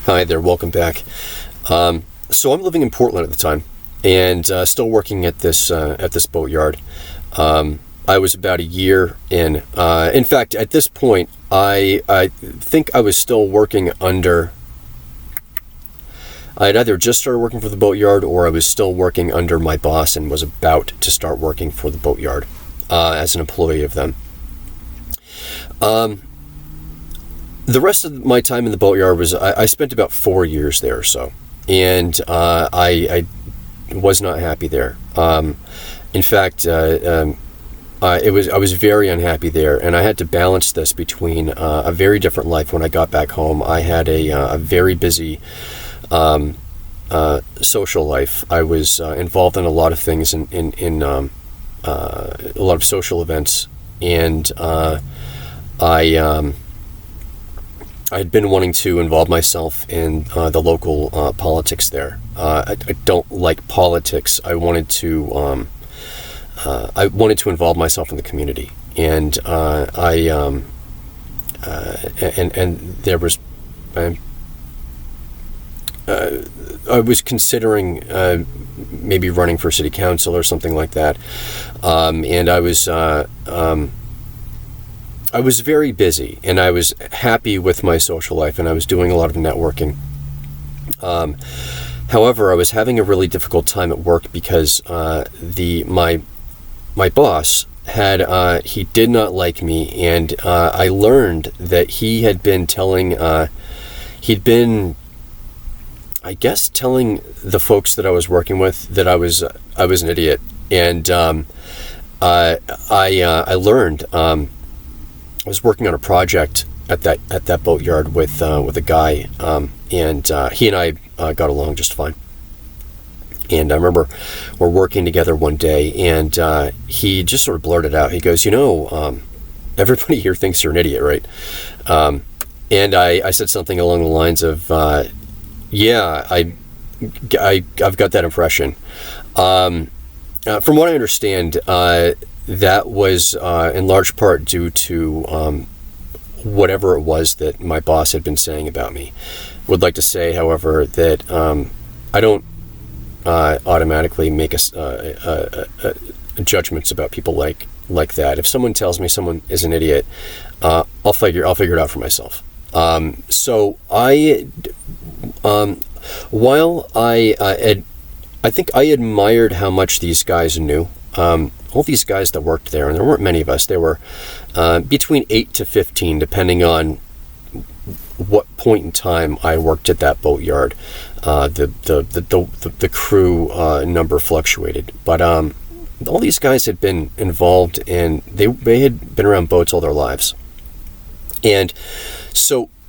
Hi there, welcome back. So I'm living in Portland at the time, and still working at this boatyard. I was about a year in. In fact, at this point, I think I was still working under. I had either just started working for the boatyard, or I was still working under my boss and was about to start working for the boatyard as an employee of them. The rest of my time in the boatyard was I spent about 4 years there or so, and I was not happy there. In fact, I was very unhappy there, and I had to balance this between a very different life when I got back home. I had a very busy social life. I was involved in a lot of things in a lot of social events, and I had been wanting to involve myself in the local politics there. I don't like politics. I wanted to involve myself in the community, and there was. I was considering maybe running for city council or something like that, and I was very busy, and I was happy with my social life, and I was doing a lot of networking. However, I was having a really difficult time at work because my boss he did not like me, and I learned that he had been telling the folks that I was working with that I was an idiot, and I learned. I was working on a project at that boatyard with a guy, and he and I got along just fine. And I remember we're working together one day, and he just sort of blurted out. He goes, everybody here thinks you're an idiot, right? And I said something along the lines of, yeah, I've got that impression. From what I understand, that was in large part due to whatever it was that my boss had been saying about me. Would like to say, however, that I don't automatically make judgments about people like that. If someone tells me someone is an idiot, I'll figure it out for myself. So while I think I admired how much these guys knew. All these guys that worked there, and there weren't many of us. There were between 8 to 15, depending on what point in time I worked at that boatyard. The crew number fluctuated, but all these guys had been involved, and they had been around boats all their lives, and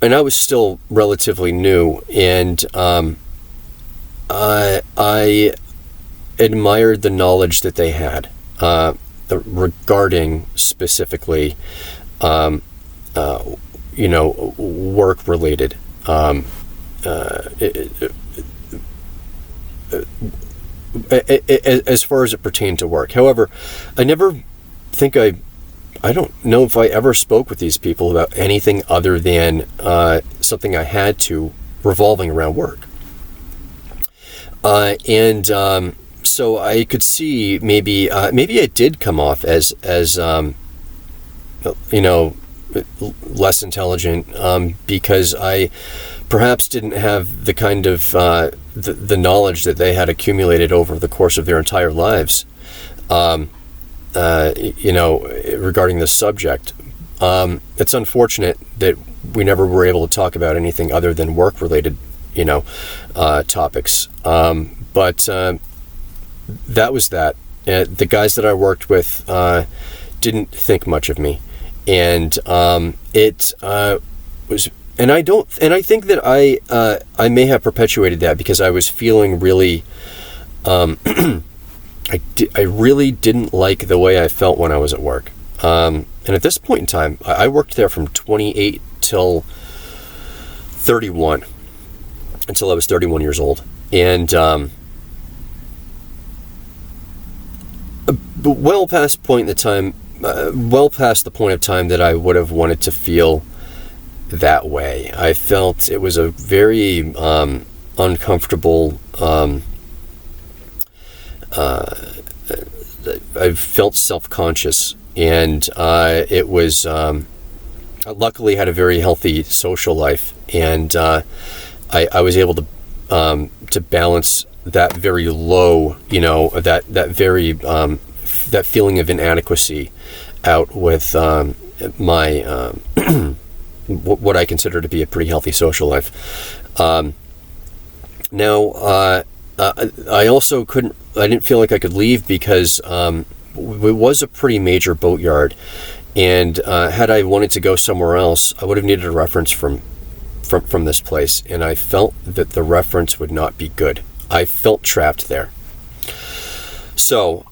I was still relatively new, and I admired the knowledge that they had regarding specifically, work related, as far as it pertained to work. However, I don't know if I ever spoke with these people about anything other than something I had to revolving around work. So I could see maybe I did come off as less intelligent because I perhaps didn't have the kind of the knowledge that they had accumulated over the course of their entire lives, regarding this subject. It's unfortunate that we never were able to talk about anything other than work-related, topics. But that was that. The guys that I worked with didn't think much of me, and it was. And I think that I may have perpetuated that because I was feeling really. I really didn't like the way I felt when I was at work. And at this point in time, I worked there from 28 till 31, until I was 31 years old. And well past the point of time that I would have wanted to feel that way. I felt it was a very uncomfortable. I felt self-conscious, and it was. I luckily had a very healthy social life, and I was able to balance that very low, that very that feeling of inadequacy out with my what I consider to be a pretty healthy social life. Now, I also I didn't feel like I could leave because it was a pretty major boatyard, and had I wanted to go somewhere else, I would have needed a reference from this place, and I felt that the reference would not be good. I felt trapped there. So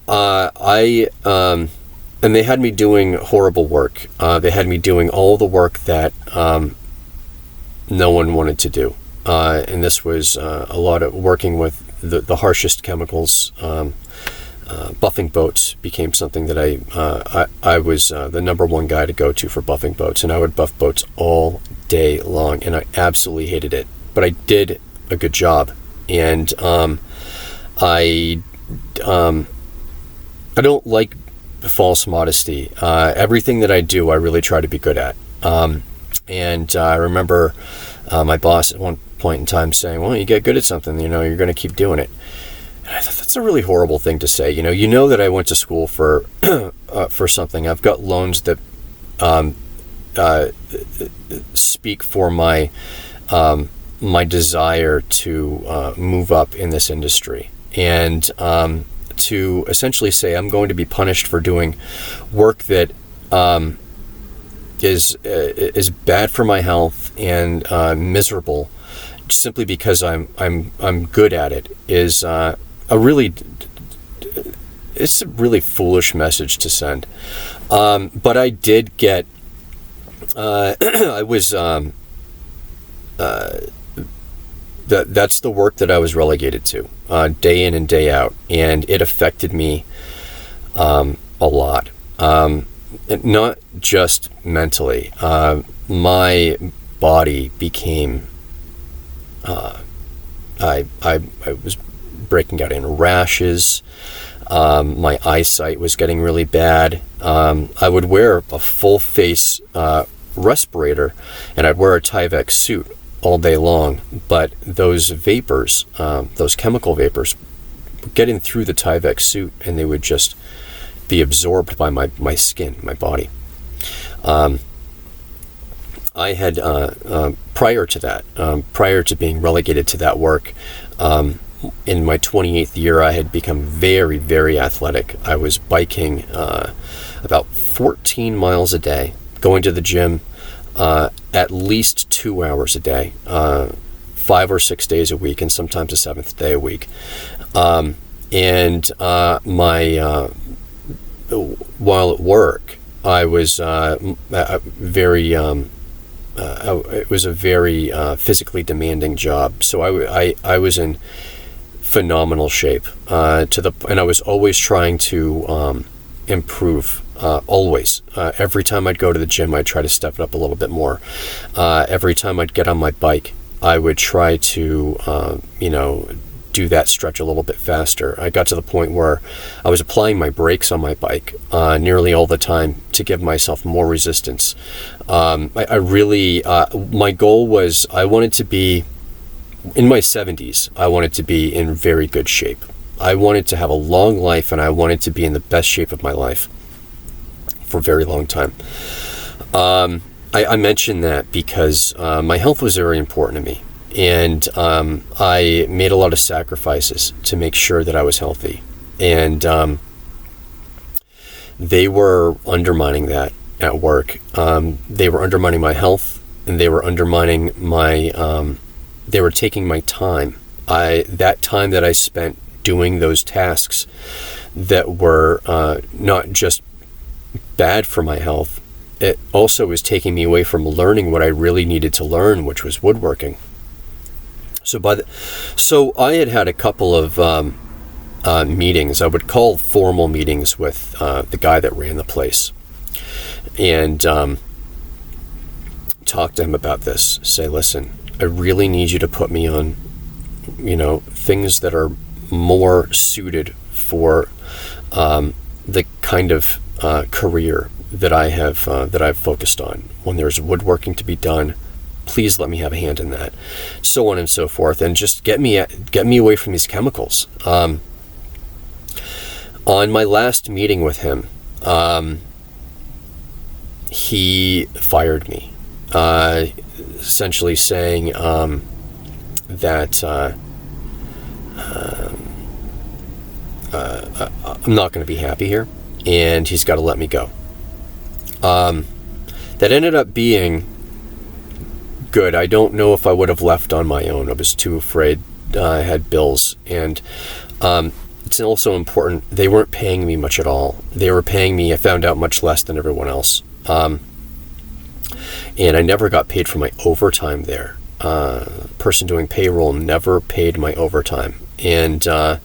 and they had me doing horrible work. They had me doing all the work that no one wanted to do. And this was a lot of working with the harshest chemicals. Buffing boats became something that I was the number one guy to go to for buffing boats, and I would buff boats all day long, and I absolutely hated it. But I did a good job, and I don't like false modesty. Everything that I do, I really try to be good at. And I remember my boss at one point in time saying, "Well, you get good at something, you're going to keep doing it." And I thought that's a really horrible thing to say. You know that I went to school for something. I've got loans that speak for my my desire to move up in this industry, and to essentially say I'm going to be punished for doing work that is bad for my health and miserable, simply because I'm good at it, is it's a really foolish message to send. But I did get I was that's the work that I was relegated to day in and day out, and it affected me a lot. Not just mentally. My body became I was breaking out in rashes. My eyesight was getting really bad. I would wear a full face respirator, and I'd wear a Tyvek suit all day long, but those vapors, those chemical vapors, would get in through the Tyvek suit, and they would just be absorbed by my skin, my body. I had, prior to that, prior to being relegated to that work, in my 28th year, I had become very, very athletic. I was biking about 14 miles a day, going to the gym at least 2 hours a day, 5 or 6 days a week, and sometimes a seventh day a week. And while at work, I was very it was a very physically demanding job. So I was in phenomenal shape and I was always trying to improve. Always. Every time I'd go to the gym, I'd try to step it up a little bit more. Every time I'd get on my bike, I would try to do that stretch a little bit faster. I got to the point where I was applying my brakes on my bike nearly all the time to give myself more resistance. I really, my goal was, I wanted to be, in my 70s, I wanted to be in very good shape. I wanted to have a long life, and I wanted to be in the best shape of my life for a very long time. I mentioned that because my health was very important to me. And I made a lot of sacrifices to make sure that I was healthy. And they were undermining that at work. They were undermining my health, and they were undermining my, they were taking my time. That time that I spent doing those tasks that were not just bad for my health, it also was taking me away from learning what I really needed to learn, which was woodworking. So I had a couple of meetings. I would call formal meetings with the guy that ran the place, and talk to him about this. Say, listen, I really need you to put me on, things that are more suited for the kind of career that I've focused on. When there's woodworking to be done, please let me have a hand in that, so on and so forth, and just get me away from these chemicals. On my last meeting with him, he fired me, essentially saying that I'm not going to be happy here, and he's got to let me go. That ended up being good. I don't know if I would have left on my own. I was too afraid. I had bills, and it's also important, they weren't paying me much at all. They were paying me, I found out, much less than everyone else. And I never got paid for my overtime there. Person doing payroll never paid my overtime. And I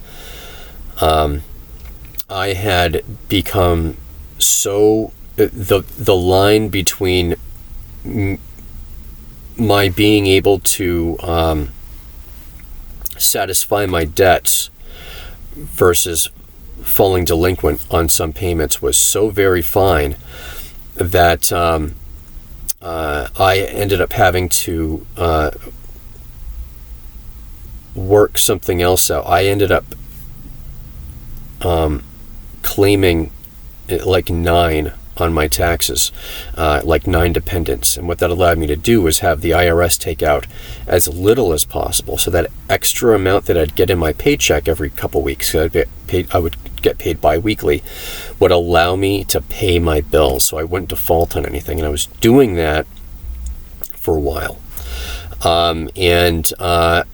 had become so, the line between my being able to satisfy my debts versus falling delinquent on some payments was so very fine that I ended up having to work something else out. I ended up claiming like 9 on my taxes, like 9 dependents. And what that allowed me to do was have the IRS take out as little as possible. So that extra amount that I'd get in my paycheck every couple weeks, I would get paid bi-weekly, would allow me to pay my bills. So I wouldn't default on anything. And I was doing that for a while. And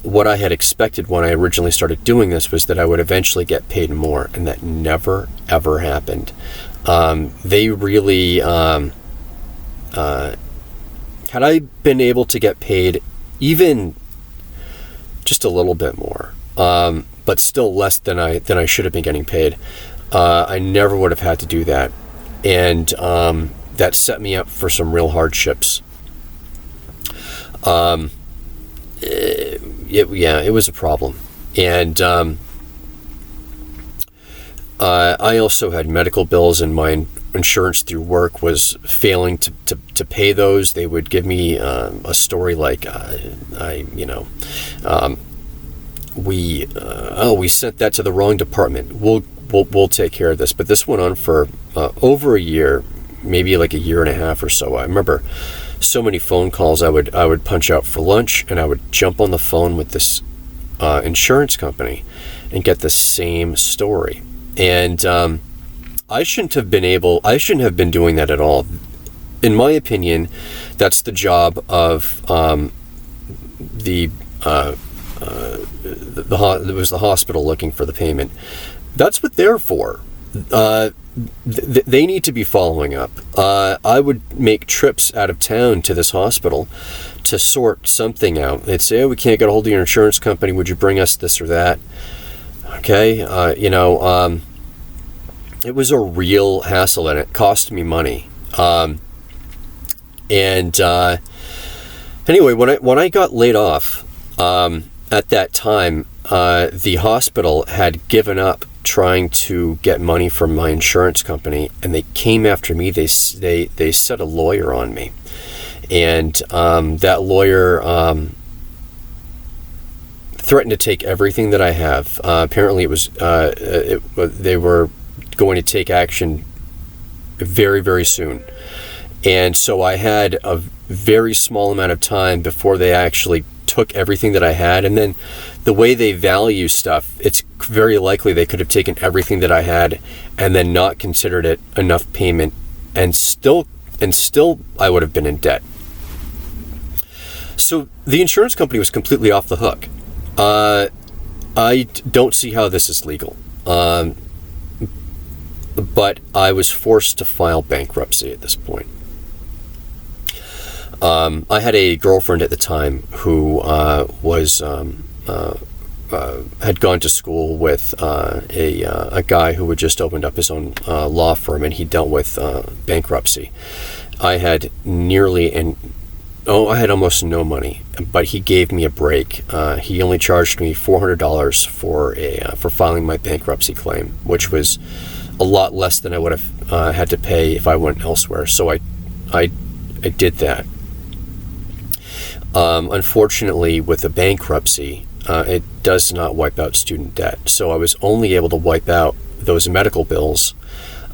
what I had expected when I originally started doing this was that I would eventually get paid more. And that never, ever happened. They really, had I been able to get paid even just a little bit more, but still less than I should have been getting paid, I never would have had to do that. And that set me up for some real hardships. It was a problem. And I also had medical bills, and my insurance through work was failing to pay those. They would give me a story like, we sent that to the wrong department. We'll take care of this. But this went on for over a year, maybe like a year and a half or so. I remember so many phone calls I would punch out for lunch, and I would jump on the phone with this insurance company and get the same story. And I shouldn't have been doing that at all. In my opinion, that's the job of it was the hospital looking for the payment. That's what they're for. They need to be following up. I would make trips out of town to this hospital to sort something out. They'd say, "Oh, we can't get a hold of your insurance company. Would you bring us this or that?" Okay, it was a real hassle, and it cost me money. Anyway, when I got laid off, at that time, the hospital had given up trying to get money from my insurance company, and they came after me. They set a lawyer on me, and that lawyer threatened to take everything that I have. Apparently, it was they were going to take action very, very soon. And so I had a very small amount of time before they actually took everything that I had. And then the way they value stuff, it's very likely they could have taken everything that I had and then not considered it enough payment, and still I would have been in debt. So the insurance company was completely off the hook. I don't see how this is legal. But I was forced to file bankruptcy at this point. I had a girlfriend at the time who had gone to school with a guy who had just opened up his own law firm, and he dealt with bankruptcy. I had nearly I had almost no money, but he gave me a break. He only charged me $400 for filing my bankruptcy claim, which was a lot less than I would have had to pay if I went elsewhere. So I did that. Unfortunately, with a bankruptcy, it does not wipe out student debt. So I was only able to wipe out those medical bills,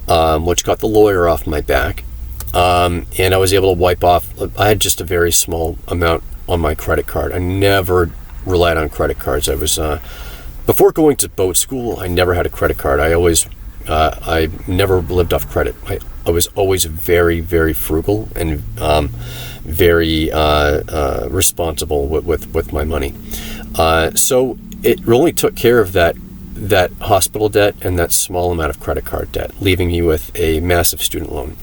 which got the lawyer off my back. And I was able to wipe off, I had just a very small amount on my credit card. I never relied on credit cards. I was, before going to boat school, I never had a credit card. I never lived off credit. I was always very, very frugal and very responsible with my money. So it really took care of that hospital debt and that small amount of credit card debt, leaving me with a massive student loan.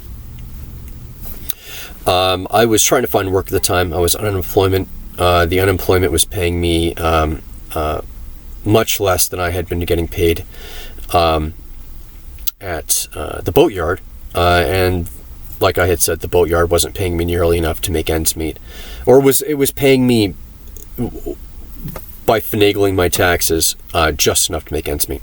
I was trying to find work at the time. I was on unemployment. The unemployment was paying me much less than I had been getting paid at the boatyard. And like I had said, the boatyard wasn't paying me nearly enough to make ends meet. Or it was paying me, by finagling my taxes, just enough to make ends meet.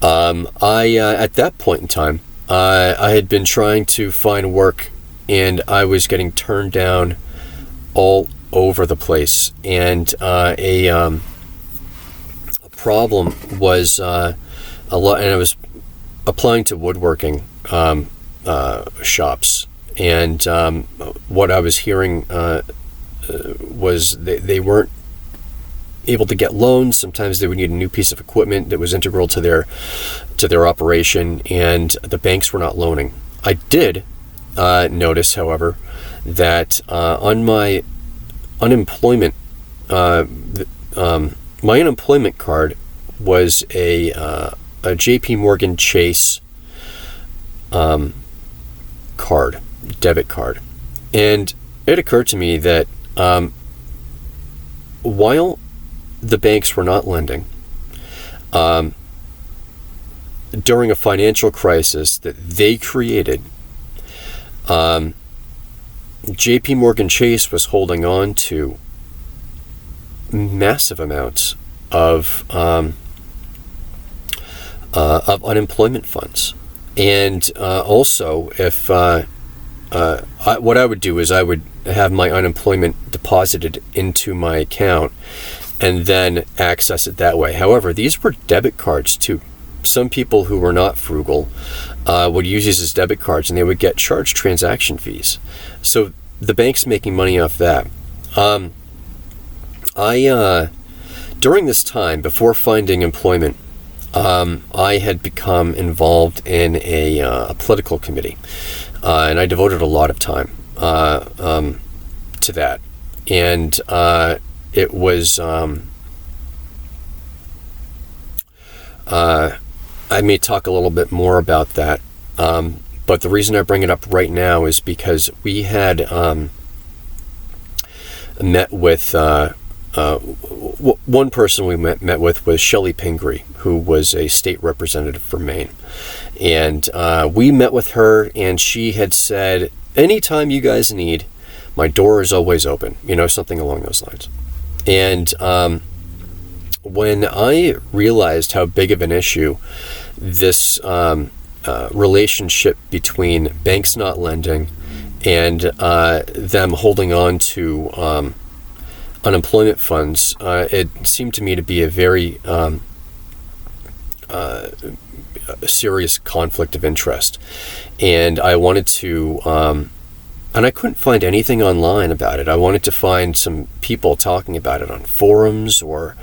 At that point in time, I had been trying to find work, and I was getting turned down all over the place. And a problem was a lot, and I was applying to woodworking shops, and what I was hearing was they weren't able to get loans. Sometimes they would need a new piece of equipment that was integral to their operation, and the banks were not loaning. I did notice, however, that on my unemployment, my unemployment card was a J.P. Morgan Chase card, debit card, and it occurred to me that while the banks were not lending, during a financial crisis that they created, J.P. Morgan Chase was holding on to massive amounts of unemployment funds. And also, if what I would do is I would have my unemployment deposited into my account and then access it that way. However, these were debit cards too. Some people who were not frugal would use these as debit cards, and they would get charged transaction fees. So the bank's making money off that. During this time, before finding employment, I had become involved in a political committee, and I devoted a lot of time to that. And it was, I may talk a little bit more about that, but the reason I bring it up right now is because we had met with one person we met with was Shelley Pingree, who was a state representative for Maine. And we met with her, and she had said, anytime you guys need, my door is always open, something along those lines. And when I realized how big of an issue this relationship between banks not lending and them holding on to unemployment funds, it seemed to me to be a very serious conflict of interest. And I wanted to, and I couldn't find anything online about it. I wanted to find some people talking about it on forums, or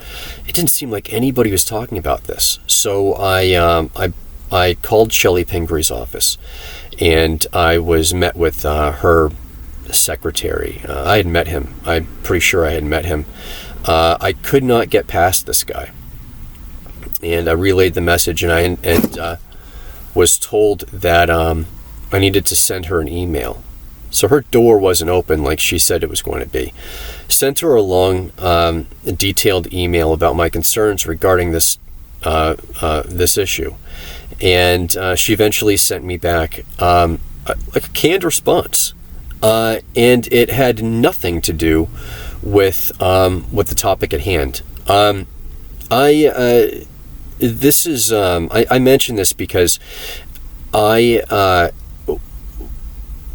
it didn't seem like anybody was talking about this. So I called Shelley Pingree's office, and I was met with her secretary. I had met him. I'm pretty sure I had met him. I could not get past this guy, and I relayed the message, and I was told that I needed to send her an email. So her door wasn't open like she said it was going to be. Sent her a long, detailed email about my concerns regarding this issue, and she eventually sent me back like a canned response. and it had nothing to do with the topic at hand. I mention this because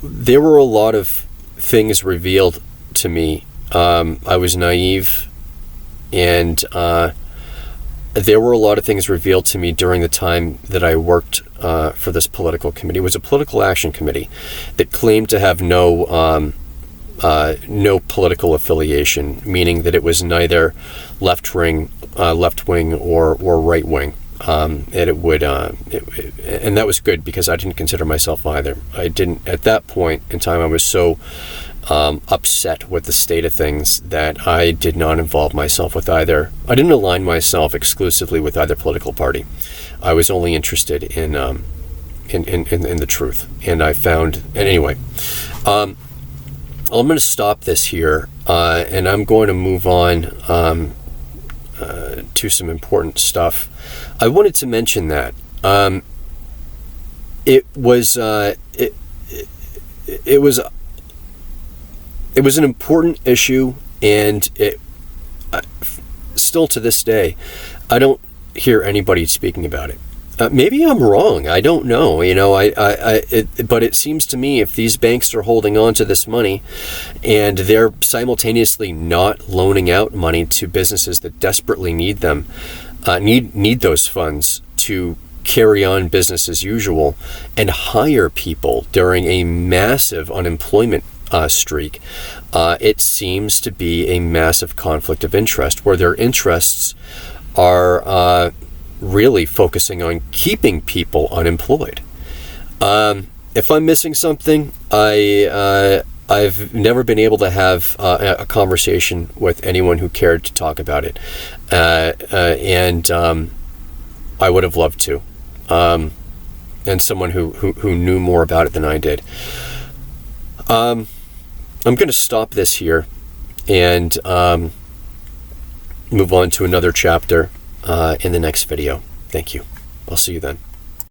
there were a lot of things revealed to me. I was naive, and there were a lot of things revealed to me during the time that I worked for this political committee. It was a political action committee that claimed to have no political affiliation, meaning that it was neither left wing or right wing. And that was good, because I didn't consider myself either. I didn't, at that point in time, I was so upset with the state of things that I did not involve myself with either. I didn't align myself exclusively with either political party. I was only interested in the truth. And I found, and anyway, I'm going to stop this here, and I'm going to move on to some important stuff. I wanted to mention that it was an important issue, and still to this day, I don't hear anybody speaking about it. Maybe I'm wrong. I don't know. But it seems to me, if these banks are holding on to this money and they're simultaneously not loaning out money to businesses that desperately need them, need those funds to carry on business as usual and hire people during a massive unemployment streak, it seems to be a massive conflict of interest, where their interests are really focusing on keeping people unemployed. If I'm missing something, I've never been able to have a conversation with anyone who cared to talk about it, and I would have loved to, and someone who knew more about it than I did. I'm going to stop this here and move on to another chapter in the next video. Thank you. I'll see you then.